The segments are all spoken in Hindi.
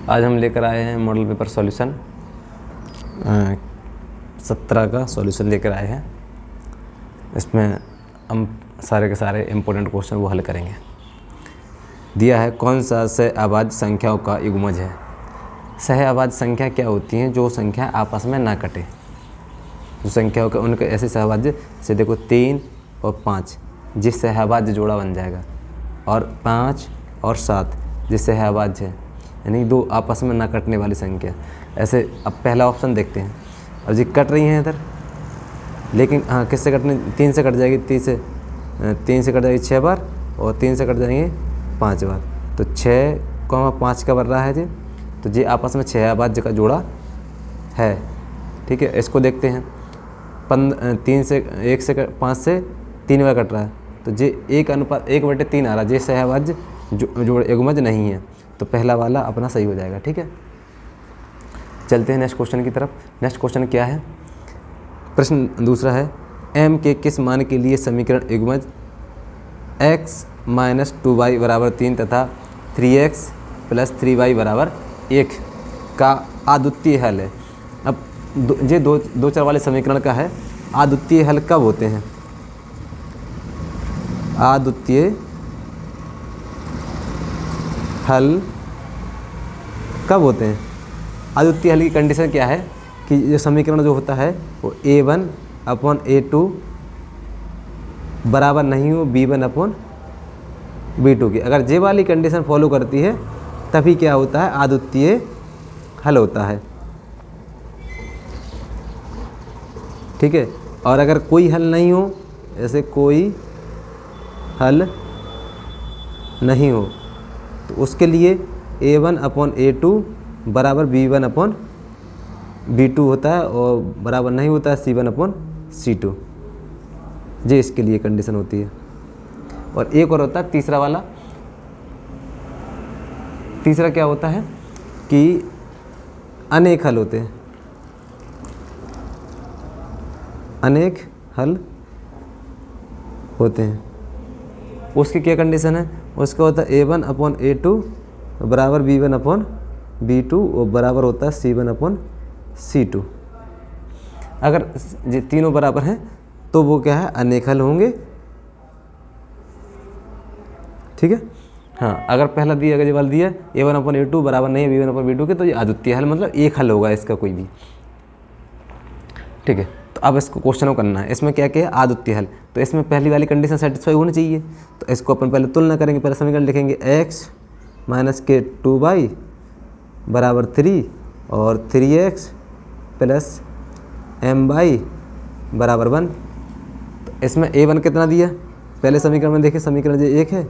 आज हम लेकर आए हैं मॉडल पेपर सॉल्यूशन 17 का सॉल्यूशन लेकर आए हैं। इसमें हम सारे के सारे इम्पोर्टेंट क्वेश्चन वो हल करेंगे। दिया है कौन सा सहअभाज्य संख्याओं का युग्मज है। सहअभाज्य संख्या क्या होती हैं? जो संख्या आपस में ना कटे, जो संख्याओं का उनके ऐसे सहअभाज्य से देखो 3 और 5 जिस सहअभाज्य जोड़ा बन जाएगा, और 5 और 7 जिस सहअभाज्य है, यानी दो आपस में ना कटने वाली संख्या। ऐसे अब पहला ऑप्शन देखते हैं। अब जी कट रही हैं इधर, लेकिन हाँ किससे कटने? 3 से कट जाएगी, 3 से कट जाएगी 6 बार, और 3 से कट जाएंगे 5 बार। तो 6,5 का बन रहा है जी, तो जी आपस में सहअभाज्य का जोड़ा है। ठीक है, इसको देखते हैं। 5 से 3 बार कट रहा है, तो जी 1/3 आ रहा है। जी सहअभाज्य जोड़ युग्मज नहीं है, तो पहला वाला अपना सही हो जाएगा। ठीक है, चलते हैं नेक्स्ट क्वेश्चन की तरफ। नेक्स्ट क्वेश्चन क्या है? प्रश्न दूसरा है, m के किस मान के लिए समीकरण युग्मज x - 2y = 3 तथा 3x + 3y = 1 का अद्वितीय हल है। अब ये दो चर वाले समीकरण का है। अद्वितीय हल कब होते हैं? अद्वितीय हल कब होते हैं? अद्वितीय हल की कंडीशन क्या है कि ये समीकरण जो होता है वो a1/a2 बराबर नहीं हो b1/b2 की। अगर जे वाली कंडीशन फॉलो करती है तभी क्या होता है? अद्वितीय हल होता है। ठीक है, और अगर कोई हल नहीं हो, ऐसे कोई हल नहीं हो, तो उसके लिए a1/a2 बराबर b1/b2 होता है, और बराबर नहीं होता है c1/c2। ये इसके लिए कंडीशन होती है। और एक और होता है तीसरा वाला। तीसरा क्या होता है कि अनेक हल होते हैं। अनेक हल होते हैं, उसकी क्या कंडीशन है? उसका होता है a1/a2 बराबर b1/b2 और बराबर होता है c1/c2। अगर ये तीनों बराबर हैं तो वो क्या है? अनेक हल होंगे। ठीक है, हाँ, अगर पहला दिया, अगर ये वाला दिया a1/a2 बराबर नहीं है b1/b2 के, तो ये अद्वितीय हल मतलब एक हल होगा इसका कोई भी। ठीक है, तो अब इसको क्वेश्चन को करना है। इसमें क्या क्या है? अद्वितीय हल। तो इसमें पहली वाली कंडीशन सेटिस्फाई होनी चाहिए, तो इसको अपन पहले तुलना करेंगे। पहले समीकरण लिखेंगे x - k2y बराबर 3 और 3x + my बराबर 1। तो इसमें a1 कितना दिया? पहले समीकरण में देखिए, समीकरण ये 1 है,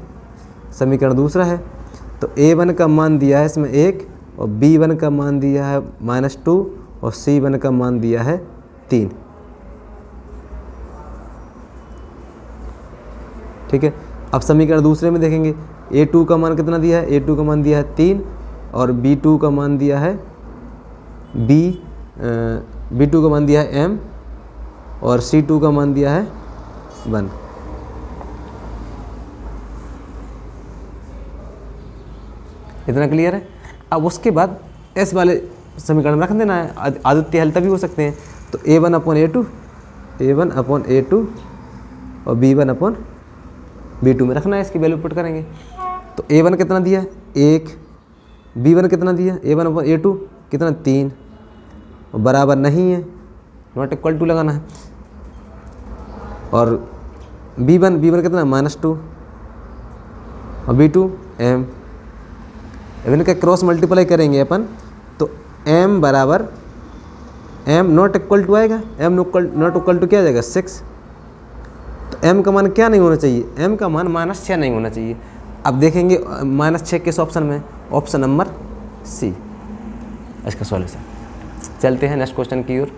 समीकरण दूसरा है। तो a1 का मान दिया है इसमें 1, और b1 का मान दिया है -2, और c1 का मान दिया है 3। ठीक है, अब समीकरण दूसरे में देखेंगे, a2 का मान कितना दिया है? a2 का मान दिया है 3, और b2 का मान दिया है b2 का मान दिया है m, और c2 का मान दिया है 1। इतना क्लियर है? अब उसके बाद इस वाले समीकरण में रख देना है। अद्वितीय हल तभी हो सकते हैं। तो a1/a2 और b1/b2 में रखना है, इसकी वैल्यू पुट करेंगे। तो a1 कितना दिया? 1, b1 कितना दिया? a1/a2 कितना? 3, और बराबर नहीं है, नॉट इक्वल टू लगाना है। और b1 कितना? -2, और b2 m। अब इनका क्रॉस मल्टीप्लाई करेंगे अपन, तो m बराबर m नॉट इक्वल टू आएगा। m नॉट इक्वल टू क्या आ जाएगा? 6। तो m का मान क्या नहीं होना चाहिए? m का मान -6 नहीं होना चाहिए। अब देखेंगे -6 किस ऑप्शन में? ऑप्शन नंबर सी, इसका सॉल्यूशन। चलते हैं नेक्स्ट क्वेश्चन की ओर।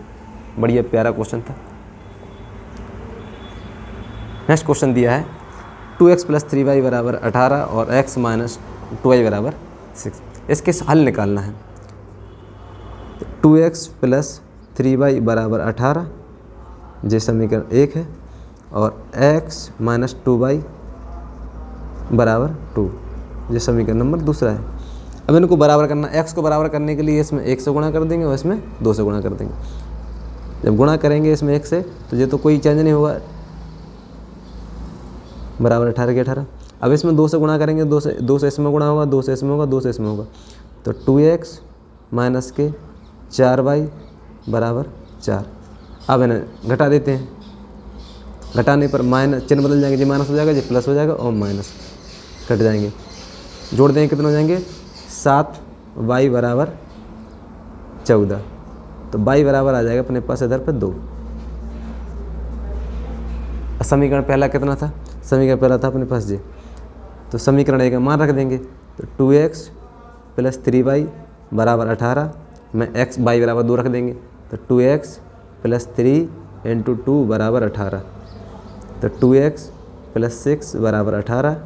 बढ़िया प्यारा क्वेश्चन था। नेक्स्ट क्वेश्चन दिया है 2x + 3y = 18 और x - 2y = 6। इसके हल निकालना है। 2x + 3y = 18, ये समीकरण 1 है, और x - 2y = 2, ये समीकरण नंबर दूसरा है। अब इनको बराबर करना, x को बराबर करने के लिए इसमें 1 से गुणा कर देंगे और इसमें 2 से गुणा कर देंगे। जब गुणा करेंगे इसमें 1 से तो ये तो कोई चेंज नहीं होगा, बराबर 18 के 18। अब इसमें 2 से गुणा करेंगे, 2 से इसमें गुणा होगा, 2 से इसमें होगा, 2 से इसमें होगा, तो 2x माइनस के 4y बराबर 4। अब इन्हें घटा देते हैं, घटाने पर माइनस चिन्ह बदल जाएंगे, जी माइनस हो जाएगा, जी प्लस हो जाएगा और माइनस कट जाएंगे। जोड़ देंगे कितने हो जाएंगे 7y बराबर 14। तो y बराबर आ जाएगा अपने पास इधर पर 2। समीकरण पहला कितना था, समीकरण पहला था अपने पास जी, तो समीकरण एक मान रख देंगे, तो 2x प्लस 3y बराबर 18 में x y बराबर 2 रख देंगे, तो 2x प्लस 3 इंटू 2 बराबर 18, तो 2x प्लस 6 बराबर 18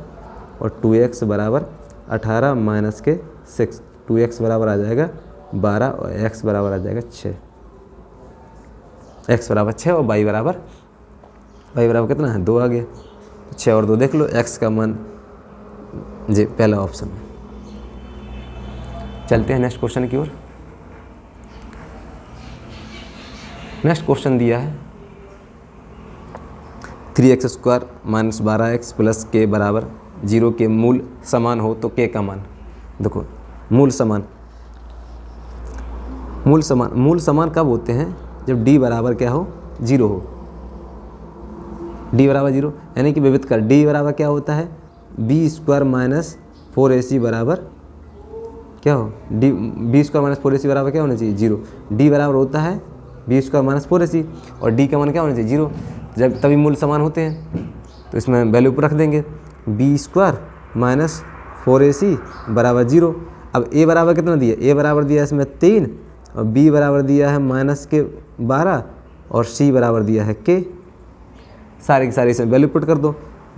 और 2x बराबर 18 माइनस के 6, 2x बराबर आ जाएगा 12 और x बराबर आ जाएगा 6। x बराबर 6 और y बराबर कितना है 2 आ गया, तो 6 और 2 देख लो, x का मान जी पहला ऑप्शन में। चलते हैं नेक्स्ट क्वेश्चन की ओर। नेक्स्ट क्वेश्चन दिया है 3x² minus 12x plus k बराबर 0 के मूल समान हो तो k का मान। देखो मूल समान कब होते हैं, जब d बराबर क्या हो 0 हो, d बराबर 0, यानी कि विविध कर d बराबर क्या होता है b² माइनस 4ac बराबर क्या हो, b² माइनस 4ac बराबर क्या होना चाहिए 0। d बराबर होता है b² माइनस 4ac और d का मान क्या होना चाहिए 0, जब तभी मूल समान होते हैं। तो इसमें वैल्यू पर रख देंगे b² माइनस 4ac बराबर 0। अब a बराबर कितना दिया, a बराबर दिया इसमें 3 और b बराबर दिया है माइनस के 12 और c बराबर दिया है k। सारे की सारी इसमें वैल्यू पुट कर दो,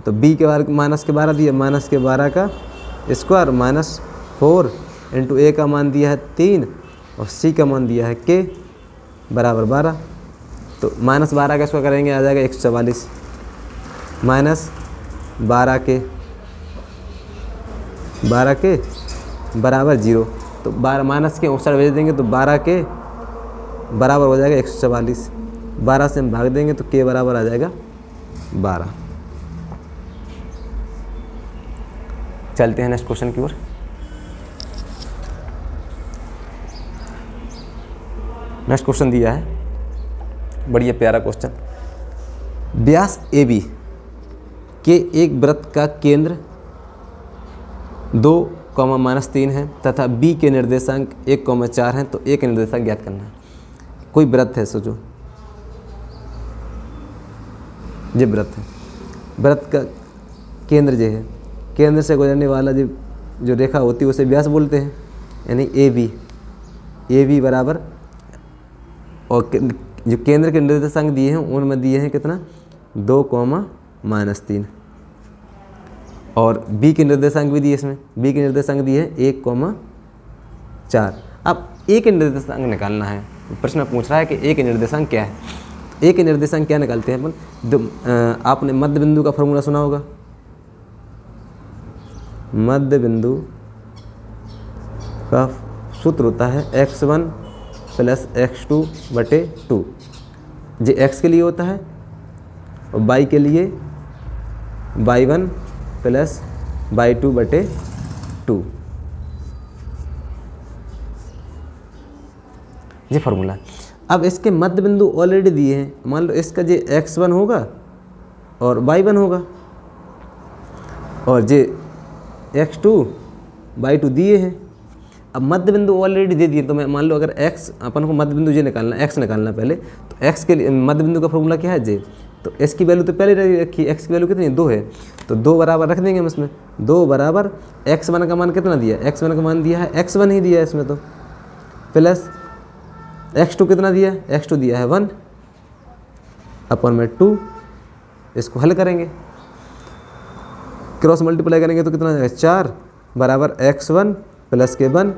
तो b के बारे माइनस के 12 दिया, माइनस के 12 का स्क्वायर माइनस 4 इंटू a का मान दिया है 3 और c का मान दिया है k बराबर 12। तो माइनस 12 का इसको करेंगे आ जाएगा 144 माइनस 12 के बराबर 0, तो 12 माइनस के उस साइड भेज देंगे तो 12 के बराबर हो जाएगा 144, 12 से हम भाग देंगे तो k बराबर आ जाएगा 12। चलते हैं नेक्स्ट क्वेश्चन की ओर। नेक्स्ट क्वेश्चन दिया है बढ़िया प्यारा क्वेश्चन, व्यास AB के एक वृत्त का केंद्र 2,-3 है तथा B के निर्देशांक 1,4 हैं, तो A के निर्देशांक ज्ञात करना है। कोई वृत्त है, सोचो ये वृत्त है, वृत्त का केंद्र जो है, केंद्र से गुजरने वाला जो रेखा होती है उसे व्यास बोलते हैं, यानी AB बराबर, और जो केंद्र के निर्देशांक दिए हैं उनमें दिए हैं कितना 2,-3 और B के निर्देशांक भी दिए, इसमें B के निर्देशांक दिए हैं 1,4। अब A के निर्देशांक निकालना है, प्रश्न पूछ रहा है कि A के निर्देशांक क्या है। A के निर्देशांक क्या निकालते हैं अपन, आपने मध्य बिंदु का फॉर्मूला सुना होगा, मध्य बिंदु का सूत्र होता है x1 प्लस x2 बटे 2, जो x के लिए होता है और y के लिए y1 प्लस y2 बटे 2, ये फार्मूला। अब इसके मध्य बिंदु ऑलरेडी दिए हैं, मान लो इसका जो x1 होगा और y1 होगा और जो x2 y2 दिए हैं। अब मध्य बिंदु ऑलरेडी दे दिए, तो मैं मान लो अगर x, अपन को मध्य बिंदु ये निकालना, x निकालना पहले, तो x के लिए मध्य बिंदु का फॉर्मूला क्या है j, तो s की वैल्यू तो पहले रखी, x की वैल्यू कितनी है 2 है, तो 2 बराबर रख देंगे हम इसमें, 2 बराबर x1 का मान कितना दिया, x1 का मान दिया है x1 ही दिया है इसमें, तो प्लस x2 कितना दिया है, x2 दिया है 1 अपन में 2, इसको हल करेंगे, क्रॉस मल्टीप्लाई करेंगे तो कितना जाएगा 4 बराबर x1 प्लस के 1,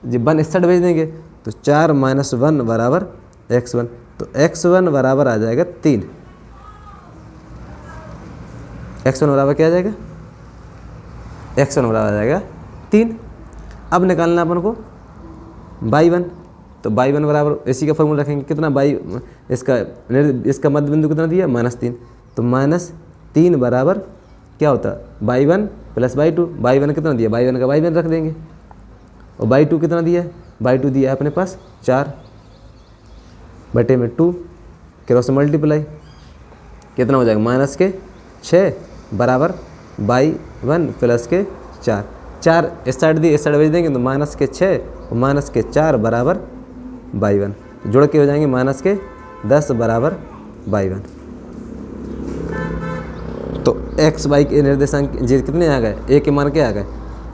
जी 1 इस साइड भेज देंगे तो 4 माइनस 1 बराबर x1, तो x1 बराबर आ जाएगा 3, x1 बराबर क्या आ जाएगा, x1 बराबर आ जाएगा 3। अब निकालना अपन को y1, तो y1 बराबर इसी का फॉर्मूला रखेंगे कितना इसका मध्य बिंदु कितना दिया -3, तो -3 बराबर क्या होता है y1 + y2। y1 कितना दिया, y1 का y1 रख देंगे, और y2 कितना दिया है, y2 दिया है अपने पास 4/2, क्रॉस मल्टीप्लाई कितना हो जाएगा -6 बराबर y1 + 4 इस साइड दिए इस साइड भेज देंगे तो -6 और -4 बराबर y1, जोड़ के हो जाएंगे -10 बराबर y1। तो x y के निर्देशांक जी कितने आ गए, a के मान क्या आ गए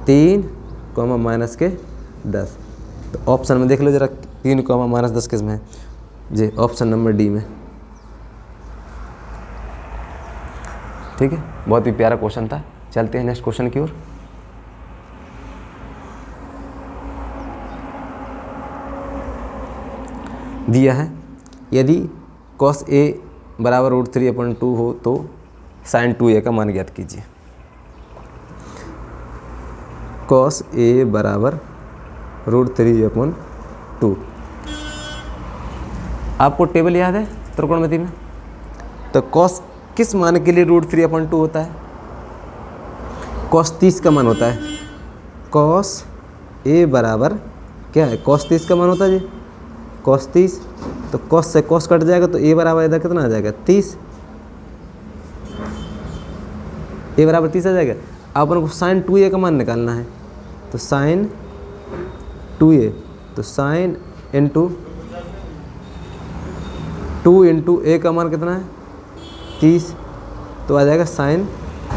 3, -10। तो ऑप्शन में देख लो जरा 3, -10 किस में है जी, ऑप्शन नंबर डी में। ठीक है, बहुत ही प्यारा क्वेश्चन था। चलते हैं नेक्स्ट क्वेश्चन की ओर। दिया है यदि cos a बराबर √3/2 हो तो sin 2a का मान ज्ञात कीजिए। cos a बराबर √3/2, आपको टेबल याद है त्रिकोणमिति में, तो cos किस मान के लिए √3/2 होता है, cos 30 का मान होता है। cos a बराबर क्या है, cos 30 का मान होता है जी, cos 30, तो cos से cos कट जाएगा तो a बराबर इधर कितना आ जाएगा 30, a बराबर 30 आ जाएगा। अब अपन को sin 2a का मान निकालना है, तो sin 2a, तो sin इंटू 2 इंटू a का मान कितना है 30, तो आ जाएगा sin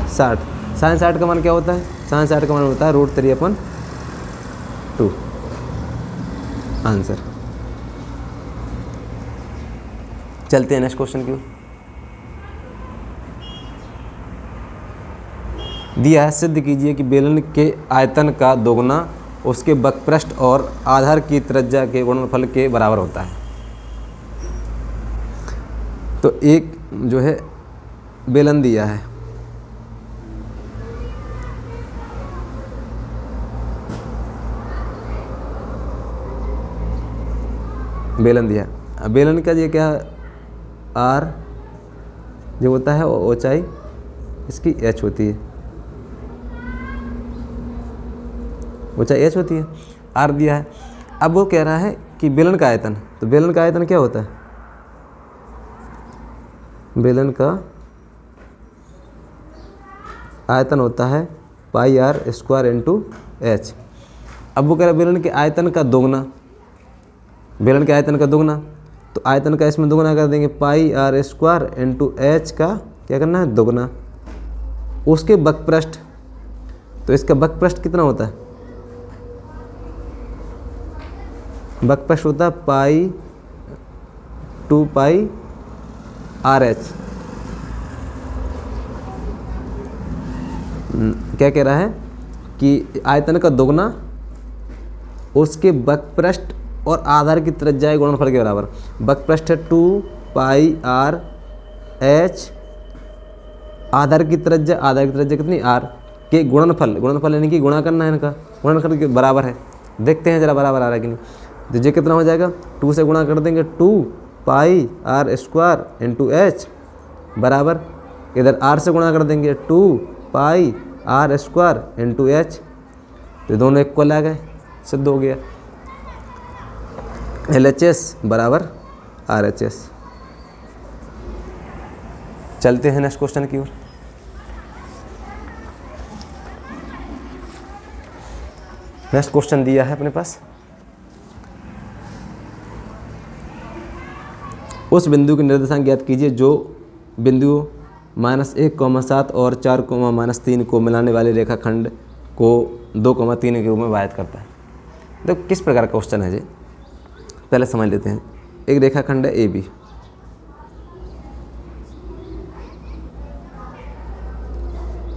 60। sin 60 का मान क्या होता है, sin 60 का मान होता है √3/2। आंसर। चलते हैं नेक्स्ट क्वेश्चन की ओर। दिया है सिद्ध कीजिए कि बेलन के आयतन का दोगुना उसके वक्रपृष्ठ और आधार की त्रिज्या के गुणनफल के बराबर होता है। तो एक जो है बेलन दिया है, बेलन दिया है। बेलन का ये क्या r जो होता है और ऊंचाई इसकी h होती है, ऊंचाई h होती है, r दिया है। अब वो कह रहा है कि बेलन का आयतन, तो बेलन का आयतन क्या होता है, बेलन का आयतन होता है πr² × h। अब वो कह रहा है बेलन के आयतन का दोगुना, बेलन के आयतन का दोगुना, तो आयतन का इसमें दोगुना कर देंगे πr² × h का क्या करना है दोगुना, उसके वक्रपृष्ठ, तो इसका वक्रपृष्ठ कितना होता है, वक्रपृष्ठ होता है π/2πrh। क्या कह रहा है कि आयतन का दोगुना उसके वक्रपृष्ठ और आधार की त्रिज्या के गुणनफल के बराबर। वक्रपृष्ठ है 2πrh, आधार की त्रिज्या कितनी r के गुणनफल यानी कि गुणा करना है, इनका गुणनफल के बराबर है। देखते हैं जरा बराबर आ रहा है कि नहीं। तो ये कितना हो जाएगा, 2 से गुणा कर देंगे 2πr² × h बराबर, इधर r से गुणा कर देंगे 2πr² × h, तो दोनों इक्वल आ गए, सिद्ध हो गया LHS बराबर RHS। चलते हैं नेक्स्ट क्वेश्चन की ओर। नेक्स्ट क्वेश्चन दिया है अपने पास, उस बिंदु के निर्देशांक ज्ञात कीजिए जो बिंदु -1,7 और 4,-3 को मिलाने वाले रेखाखंड को 2,3 के रूप में वाहित करता है। तो किस प्रकार का क्वेश्चन है जी, पहले समझ लेते हैं। एक रेखाखंड है AB,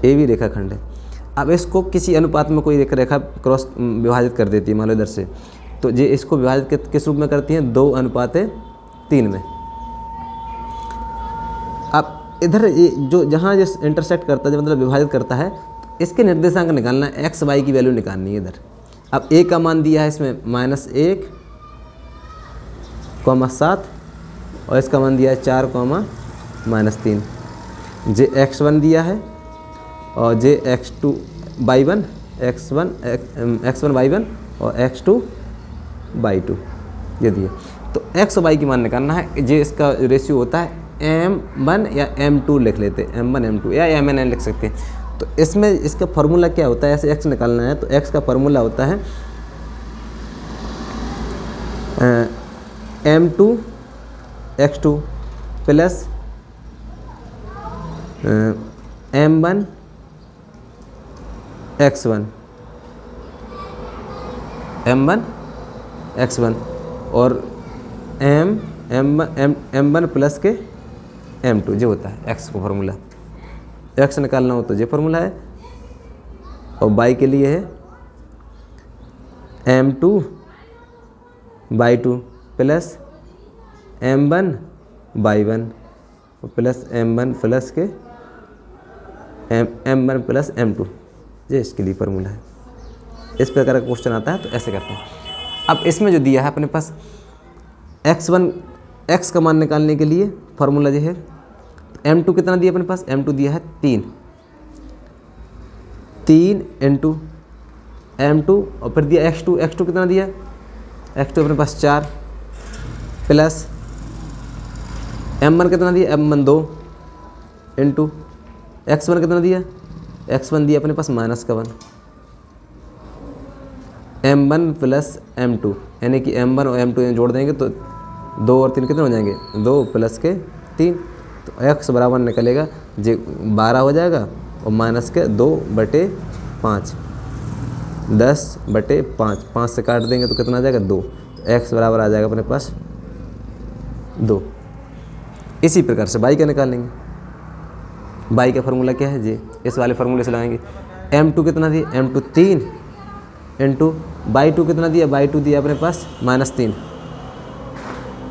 AB रेखाखंड है। अब इसको किसी अनुपात में कोई रेखा क्रॉस विभाजित कर देती है, मान लो इधर से, तो ये इसको विभाजित किस रूप में करती हैं, 2:3 में। अब इधर ये जो जहाँ ये इंटरसेक्ट करता है, जो मतलब विभाजित करता है, इसके निर्देशांक निकालना है, x y की वैल्यू निकालनी है इधर। अब ए का मान दिया है इसमें -1, 7 और इसका मान दिया है 4, -3। जे x1 दिया है और जे x2 y1 x1 y1 और x2 y2 ये दिए। तो x और y की मान निकालना है। जे इसका रेशियो होता है m1 या m2 लिख लेते हैं, m1 m2 या mn लिख सकते हैं। तो इसमें इसका फार्मूला क्या होता है, ऐसे x निकालना है तो x का फार्मूला होता है m2 x2 plus m1 x1 और m1 प्लस के m2 जो होता है x को फार्मूला। x निकालना हो तो ये फार्मूला है और y के लिए है m2 y2 plus m1 y1 plus m1 plus के m1 प्लस m2 ये इसके लिए फार्मूला है। इस प्रकार का क्वेश्चन आता है तो ऐसे करते हैं। अब इसमें जो दिया है अपने पास x का मान निकालने के लिए फार्मूला जो है m2 कितना दिया अपने पास, m2 दिया है 3 इंटू m2 और फिर दिया x2 कितना दिया, x2 अपने पास 4 प्लस m1 कितना दिया, m1 2 इंटू x1 कितना दिया, x1 दिया अपने पास -1 m1 प्लस m2 यानी कि m1 और m2 जोड़ देंगे तो 2 और 3 कितने हो जाएंगे, 2 प्लस के 3। तो x बराबर निकलेगा जे 12 हो जाएगा और -2/5 10/5 5 से काट देंगे तो कितना आ जाएगा 2। तो x बराबर आ जाएगा अपने पास 2। इसी प्रकार से y का निकालेंगे। y का फार्मूला क्या है जी, इस वाले फार्मूले से लगाएंगे। m2 कितना दिया, m2 3 इंटू y2 कितना दिया, y2 दिया अपने पास -3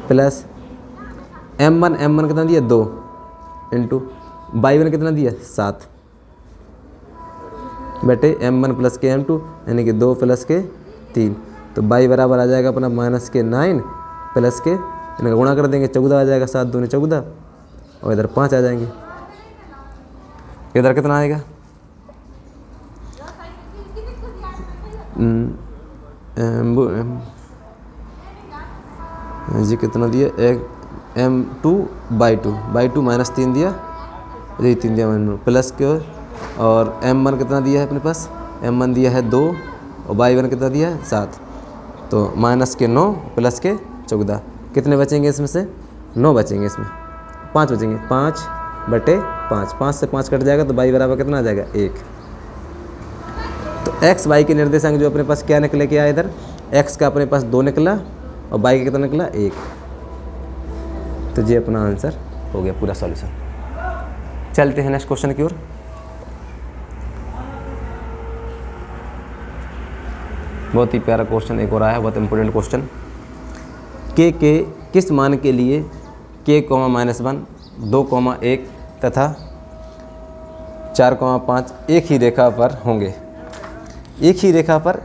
प्लस m1 कितना दिया 2 इंटू y1 कितना दिया 7 बटे m1 प्लस के m2 यानी कि 2 प्लस के 3। तो y बराबर आ जाएगा अपना -9 प्लस के इनका गुणा कर देंगे 14 आ जाएगा, 7 दूनी 14 और इधर 5 आ जाएंगे। इधर कितना आएगा जी कितना दिया m2 y2 -3 दिया, यही 3 दिया प्लस के और m1 कितना दिया है अपने पास, m1 दिया है 2 और y1 कितना दिया है 7। तो -9 प्लस के 14 कितने बचेंगे इसमें से, 9 बचेंगे, इसमें 5 बचेंगे, 5/5 5 से 5 कट जाएगा तो y बराबर कितना आ जाएगा 1। तो x y के निर्देशांक जो अपने पास क्या निकले, क्या इधर x का अपने पास 2 निकला और y का कितना निकला 1। तो ये अपना आंसर हो गया पूरा सॉल्यूशन। चलते हैं नेक्स्ट क्वेश्चन की ओर। बहुत ही प्यारा क्वेश्चन एक और आया है, बहुत इंपॉर्टेंट क्वेश्चन। के किस मान के लिए k, -1 2, 1 तथा 4, 5 एक ही रेखा पर होंगे। एक ही रेखा पर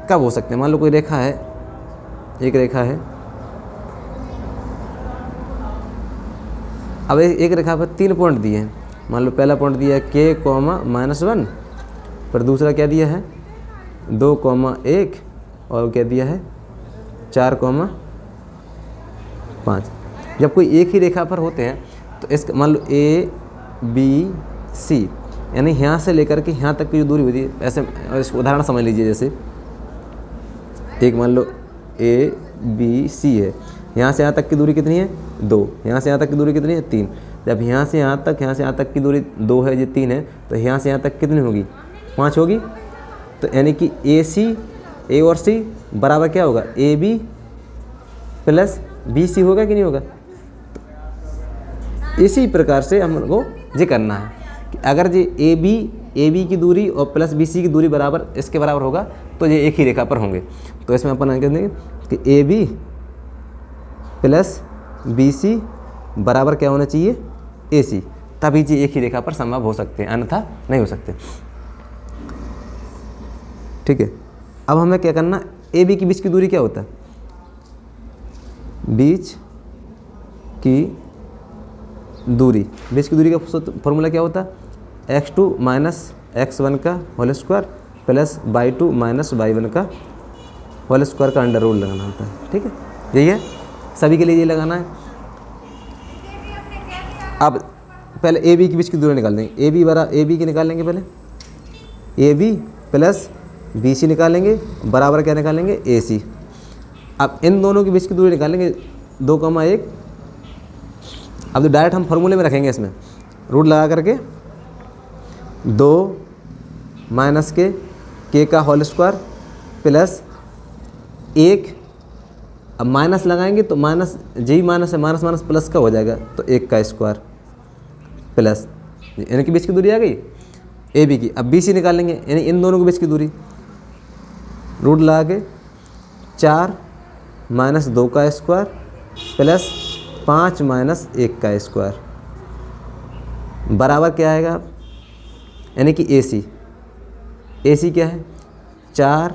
कब हो सकते हैं, मान लो कोई रेखा है, एक रेखा है, अब एक रेखा पर 3 पॉइंट दिए हैं। मान लो पहला पॉइंट दिया है k, -1 पर दूसरा क्या दिया है 2, 1 और क्या दिया है 4, 5। जब कोई एक ही रेखा पर होते हैं तो इसका मान लो A B C यानी यहाँ से लेकर के यहाँ तक की जो दूरी होती है, ऐसे इसको उदाहरण समझ लीजिए। जैसे एक मान लो A B C है, यहाँ से यहाँ तक की दूरी कितनी है 2, यहाँ से यहाँ तक की दूरी कितनी है 3। जब यहाँ से यहाँ तक की दूरी 2 है, ये 3 है, तो यहाँ से यहाँ तक कितनी होगी 5 होगी। तो यानी कि A और C बराबर क्या होगा AB प्लस BC होगा कि नहीं होगा। इसी प्रकार से हम लोग को ये करना है कि अगर ये AB की दूरी और प्लस BC की दूरी बराबर इसके बराबर होगा तो ये एक ही रेखा पर होंगे। तो इसमें अपन कह देंगे कि AB प्लस BC बराबर क्या होना चाहिए AC, तभी ये एक ही रेखा पर संभव हो सकते हैं, अन्यथा नहीं हो सकते। ठीक है। अब हमें क्या करना, ए बी के बीच की दूरी क्या होता है, बीच की दूरी का फॉर्मूला क्या होता है, x2 माइनस x1 का whole square plus y2 minus y1 का होल स्क्वायर का अंडर रूल लगाना होता है। ठीक है, यही है, सभी के लिए ये लगाना है। अब पहले ए बी के बीच की दूरी निकाल देंगे, ए बी की निकाल लेंगे, पहले A B plus B C निकालेंगे, बराबर क्या निकालेंगे, ए सी। अब इन दोनों के बीच की दूरी निकालेंगे 2,1। अब तो डायरेक्ट हम फॉर्मूले में रखेंगे, इसमें रूट लगा करके 2 माइनस के का होल स्क्वायर प्लस 1। अब माइनस लगाएंगे तो माइनस जी माइनस है, माइनस माइनस प्लस का हो जाएगा, तो 1 का स्क्वायर प्लस, इनके बीच की दूरी आ गई ए बी की। अब बी सी निकाल लेंगे, यानी इन दोनों के बीच की दूरी, रूट लगा के 4 माइनस 2 का स्क्वायर प्लस 5 माइनस 1 का स्क्वायर बराबर क्या आएगा, यानी कि ए सी क्या है, 4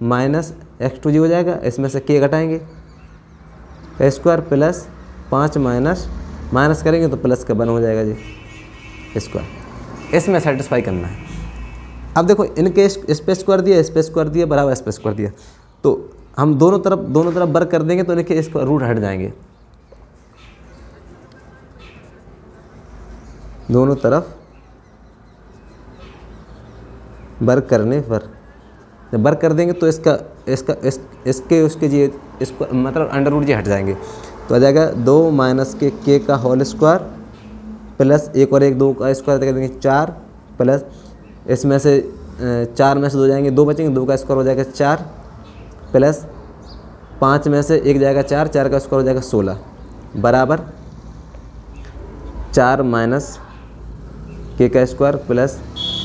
माइनस x2 जी हो जाएगा, इसमें से k घटाएंगे का स्क्वायर प्लस 5 माइनस करेंगे तो प्लस का 1 हो जाएगा जी स्क्वायर। इसमें सेटिस्फाई करना है। अब देखो इनके इस पे स्क्वायर दिया, इस पे स्क्वायर दिया, बराबर इस पे स्क्वायर दिया, तो हम दोनों तरफ वर्क कर देंगे तो इनके इसका रूट हट जाएंगे, दोनों तरफ वर्क करने पर जब वर्क कर देंगे तो इसके जी इसको मतलब अंडर रूट जी हट जाएंगे, तो आ जाएगा 2 माइनस के का होल स्क्वायर प्लस 1 और 1 2 का स्क्वायर कर देंगे 4 प्लस इसमें से 4 में से 2 जाएंगे, 2 बचेंगे, 2 का स्क्वायर हो जाएगा 4 प्लस 5 में से 1 जाएगा 4, 4 का स्क्वायर हो जाएगा 16 बराबर 4 माइनस के का स्क्वायर प्लस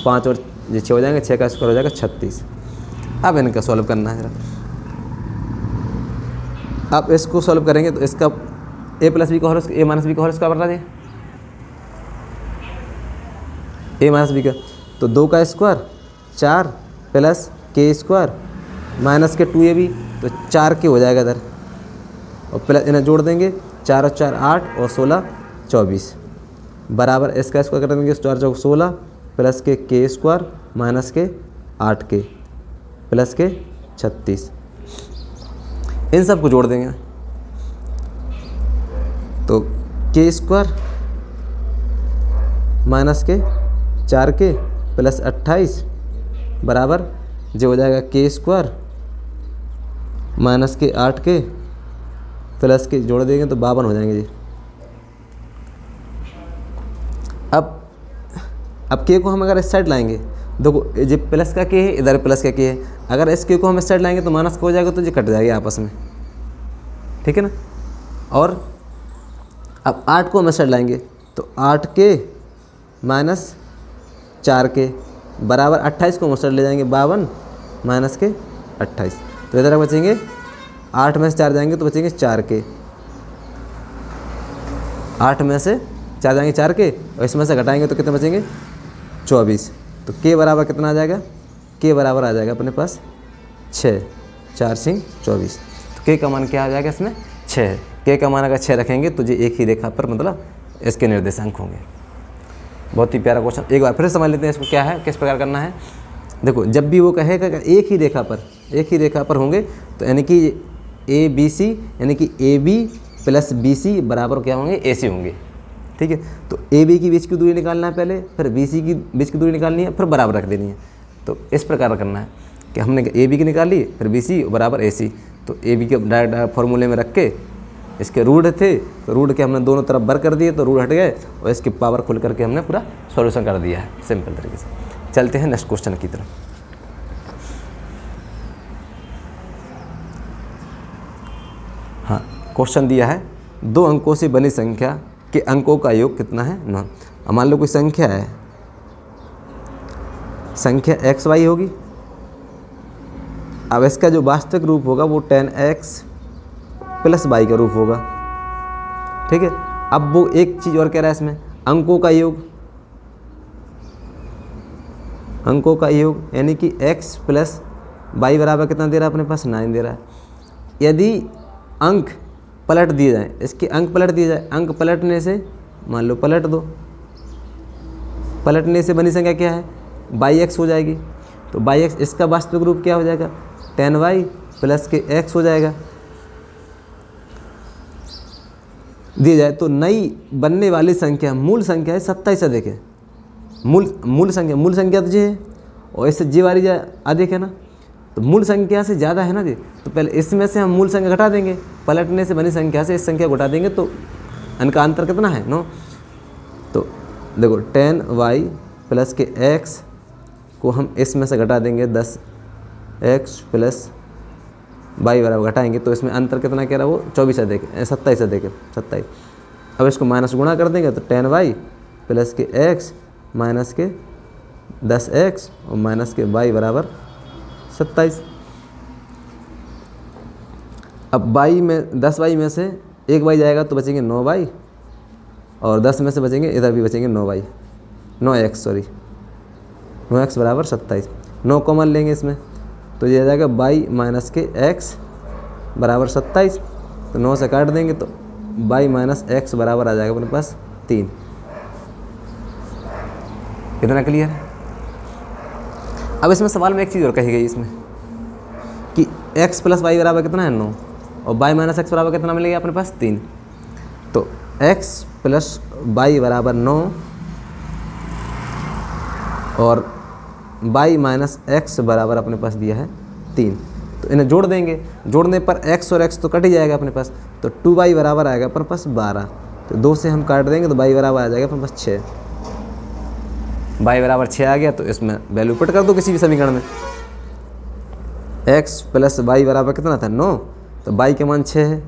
5 और 6 हो जाएंगे, 6 का स्क्वायर हो जाएगा 36। अब इनका सॉल्व करना है जरा। अब इसको सॉल्व करेंगे तो इसका a प्लस बी का होल a माइनस बी का होल स्क्वायर बना दें, a माइनस बी का, तो 2 का स्क्वायर 4 प्लस के स्क्वायर माइनस के 2ab, तो 4 के हो जाएगा इधर, और प्लस इन्हें जोड़ देंगे, 4 और 4 8 और 16 24 बराबर इसका स्क्वायर कर देंगे, 4 चौक 16 प्लस के स्क्वायर माइनस के 8 के प्लस के 36, इन सब को जोड़ देंगे तो के स्क्वायर माइनस के 4 के प्लस 28 बराबर जो हो जाएगा के स्क्वायर माइनस के 8 के प्लस के जोड़ देंगे तो 52 हो जाएंगे जी। अब के को हम अगर इस साइड लाएंगे, देखो ये प्लस का के है, इधर प्लस का के है, अगर इस के को हम इस साइड लाएंगे तो माइनस का हो जाएगा, तो ये कट जाएगा आपस में, ठीक है ना। और अब 8 को हम इस साइड लाएंगे तो 8 के माइनस 4 के बराबर 28 को हम उस साइड ले जाएंगे, 52 माइनस के 28, तो इधर बचेंगे 8 में से 4 जाएंगे तो बचेंगे 4 के, 8 में से 4 जाएंगे 4 के, और इसमें से घटाएंगे तो कितने बचेंगे 24, तो के बराबर कितना आ जाएगा, के बराबर आ जाएगा अपने पास 6, 4 सिंह 24, तो के का मान क्या आ जाएगा इसमें 6, के का मान अगर 6 रखेंगे तो ये एक ही रेखा पर मतलब इसके निर्देशांक होंगे। बहुत ही प्यारा क्वेश्चन, एक बार फिर समझ लेते हैं इसको क्या है, किस प्रकार करना है। देखो जब भी वो कहेगा एक ही रेखा पर होंगे तो यानी कि ए बी सी यानी कि A B plus B C बराबर क्या होंगे, ए सी होंगे, ठीक है। तो ए बी की बीच की दूरी निकालना है पहले, फिर बी सी की बीच की दूरी निकालनी है, फिर बराबर रख देनी है। तो इस प्रकार करना है कि हमने ए बी की निकाल ली, फिर बी सी बराबर ए सी, तो ए बी के डायरेक्ट फॉर्मूले में रख के इसके रूट थे तो रूट के हमने दोनों तरफ बर कर दिए तो रूट हट गए, और इसकी पावर खुल करके हमने पूरा सॉल्यूशन कर दिया है सिंपल तरीके से। चलते हैं नेक्स्ट क्वेश्चन की तरफ। हाँ, क्वेश्चन दिया है 2 अंकों से बनी संख्या के अंकों का योग कितना है 9। अब मान लो कोई संख्या है, संख्या एक्स वाई होगी, अब इसका जो वास्तविक रूप होगा वो 10x प्लस वाई का रूप होगा, ठीक है। अब वो एक चीज़ और कह रहा है इसमें, अंकों का योग यानी कि x प्लस y बराबर कितना दे रहा है अपने पास 9 दे रहा है। यदि अंक पलट दिए जाएँ, इसके अंक पलट दिए जाए, अंक पलटने से मान लो पलट दो, पलटने से बनी संख्या क्या है y(x) हो जाएगी। तो y(x) इसका वास्तविक रूप क्या हो जाएगा 10y प्लस के x हो जाएगा। दिए जाए तो नई बनने वाली संख्या मूल संख्या है 27 अधिक है। मूल संख्या तो ये है और इससे जी वाली अधिक है ना, तो मूल संख्या से ज़्यादा है ना जी। तो पहले इसमें से हम मूल संख्या घटा देंगे, पलटने से बनी संख्या से इस संख्या घटा देंगे तो इनका अंतर कितना है 9। तो देखो 10y प्लस के x को हम इसमें से घटा देंगे 10x प्लस y बराबर घटाएंगे तो इसमें अंतर कितना कह रहा है वो 27 अधिक 27 अधिक है 27। अब इसको माइनस गुणा कर देंगे तो 10y प्लस के x माइनस के 10x और माइनस के y बराबर 27। अब y में 10y में से एक y जाएगा तो बचेंगे 9y और 10 में से बचेंगे इधर भी बचेंगे 9x बराबर 27। 9 कॉमन लेंगे इसमें तो ये आ जाएगा y माइनस के x बराबर 27। तो 9 से काट देंगे तो y माइनस x बराबर आ जाएगा अपने पास 3। कितना क्लियर है। अब इसमें सवाल में एक चीज़ और कही गई इसमें कि x प्लस y बराबर कितना है 9 और y माइनस x बराबर कितना मिलेगा अपने पास 3। तो x प्लस y बराबर 9 और y माइनस x बराबर अपने पास दिया है 3। तो इन्हें जोड़ देंगे, जोड़ने पर x और x तो कट ही जाएगा अपने पास। तो 2y बराबर आएगा अपने पास 12। तो 2 से हम काट देंगे तो y बराबर आ जाएगा अपने पास 6। y बराबर 6 आ गया तो इसमें वैल्यू पुट कर दो किसी भी समीकरण में। x प्लस y बराबर कितना था 9, तो y के मान 6 है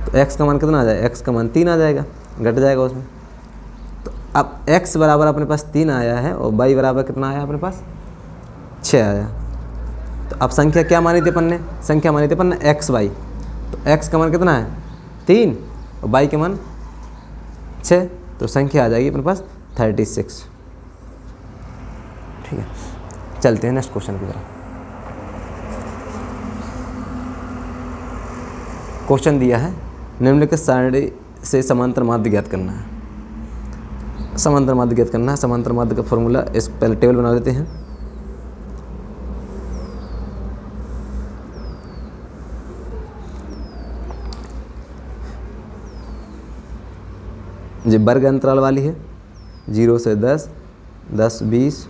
तो x का मान कितना आ जाएगा, x का मान 3 आ जाएगा, घट जाएगा उसमें। तो अब x बराबर अपने पास 3 आया है और y बराबर कितना आया अपने पास 6 आया। तो अब संख्या क्या मानी थी अपन ने, संख्या मानी थी अपन ने xy। तो x का मान कितना है 3 और y के मान 6, तो संख्या आ जाएगी अपने पास 36। ठीक है, चलते हैं नेक्स्ट क्वेश्चन की तरफ। क्वेश्चन दिया है निम्नलिखित सारणी से समांतर माध्य ज्ञात करना है। समांतर माध्य ज्ञात करना है। समांतर माध्य का फॉर्मूला इस पहले टेबल बना देते हैं। जो वर्ग अंतराल वाली है 0 से 10, 10 20,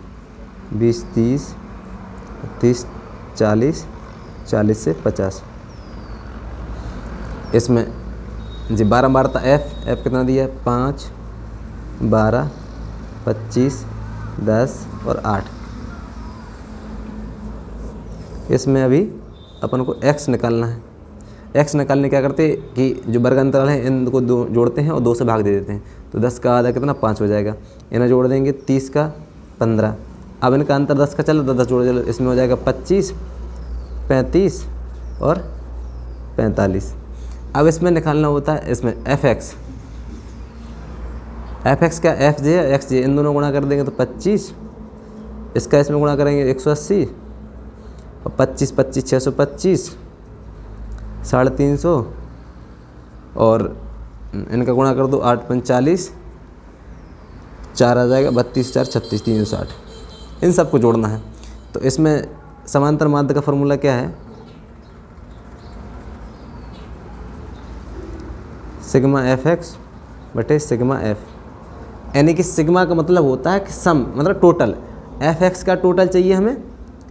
20 30, 30 40, 40 से 50। इसमें जी बारंबारता f कितना दिया है 5, 12, 25, 10 और 8। इसमें अभी अपन को x निकालना है। x निकालने क्या करते हैं कि जो वर्ग अंतराल है इनको दो जोड़ते हैं और 2 से भाग दे देते हैं। तो 10 का आधा कितना 5 हो जाएगा, इन्हें जोड़ देंगे 30 का 15। अब इनका अंतर 10 का चलो तो 10 जोड़ चलो, इसमें हो जाएगा 25, 35 और 45। अब इसमें निकालना होता है इसमें fx क्या fj है xj, इन दोनों गुणा कर देंगे तो 25, इसका इसमें गुणा करेंगे 180 और 25 25 625, 350 और इनका गुणा कर दो 8 5 40, 4 आ जाएगा 32 4 36 360। इन सबको जोड़ना है। तो इसमें समांतर माध्य का फॉर्मूला क्या है, सिग्मा fx बटे सिग्मा f, यानी कि सिग्मा का मतलब होता है कि सम, मतलब टोटल। fx का टोटल चाहिए हमें,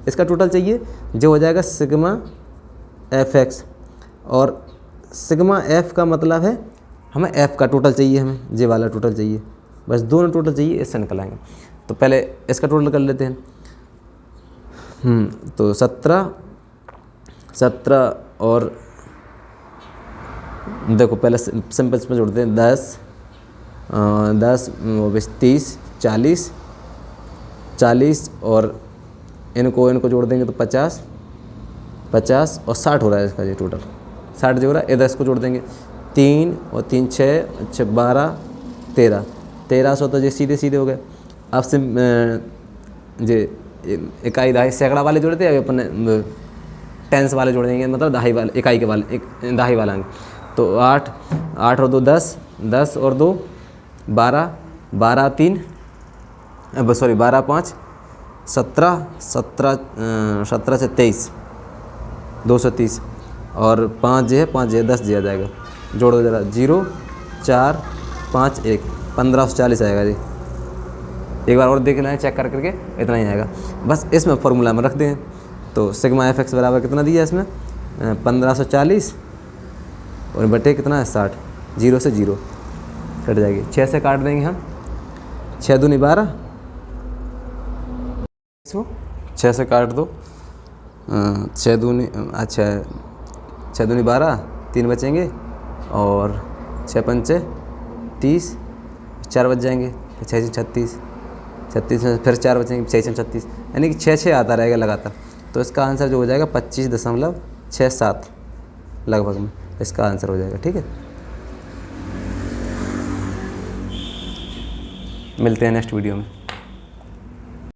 इसका टोटल चाहिए जो हो जाएगा सिग्मा fx, और सिग्मा f का मतलब है हमें f का टोटल चाहिए, हमें जे वाला टोटल चाहिए, बस दोनों टोटल चाहिए, इससे निकल आएंगे। तो पहले इसका टोटल कर लेते हैं। तो 17 और देखो पहले सिंपल में जोड़ते हैं 10 30 40 और इनको जोड़ देंगे तो 50 और 60 हो रहा है इसका ये टोटल 60 जो हो रहा है। इधर इसको जोड़ देंगे 3 और 3 6 12 1300 तो ये सीधे हो गए। अब से ये इकाई दहाई सैकड़ा वाले जोड़ते हैं, अभी अपन टेंस वाले जोड़ देंगे, मतलब दहाई वाले, इकाई के वाले, एक दहाई वाला अंक। तो 8, 8 और 2 10, 10 और 2 12, 12 3 सॉरी 12 5 17, 17 से 23 230, और 5 जो है 5 जो है 10 दिया जाएगा। जोड़ो जरा, 0 4 5 1 1540 आएगा जी। एक बार और देखना है, चेक कर करके, इतना ही आएगा। बस इसमें फॉर्मूला में रख दें। तो सिग्मा एफ एक्स बराबर कितना दिया है इसमें 1540 और बटे कितना है 60, 0 से 0 कट जाएगी। 6 से काट देंगे हम, 6 दूनी 12, 6 से काट दो, 6 दूनी अच्छा 6 दूनी 12, 3 बचेंगे और 6 पंचे 30, 4 बच जाएंगे, 6 से 36, 36 में फिर 4 बचेंगे, 6 से 36, यानी कि 6 आता रहेगा लगातार। तो इसका आंसर जो हो जाएगा 25.67 लगभग में इसका आंसर हो जाएगा। ठीक है, मिलते हैं नेक्स्ट वीडियो में।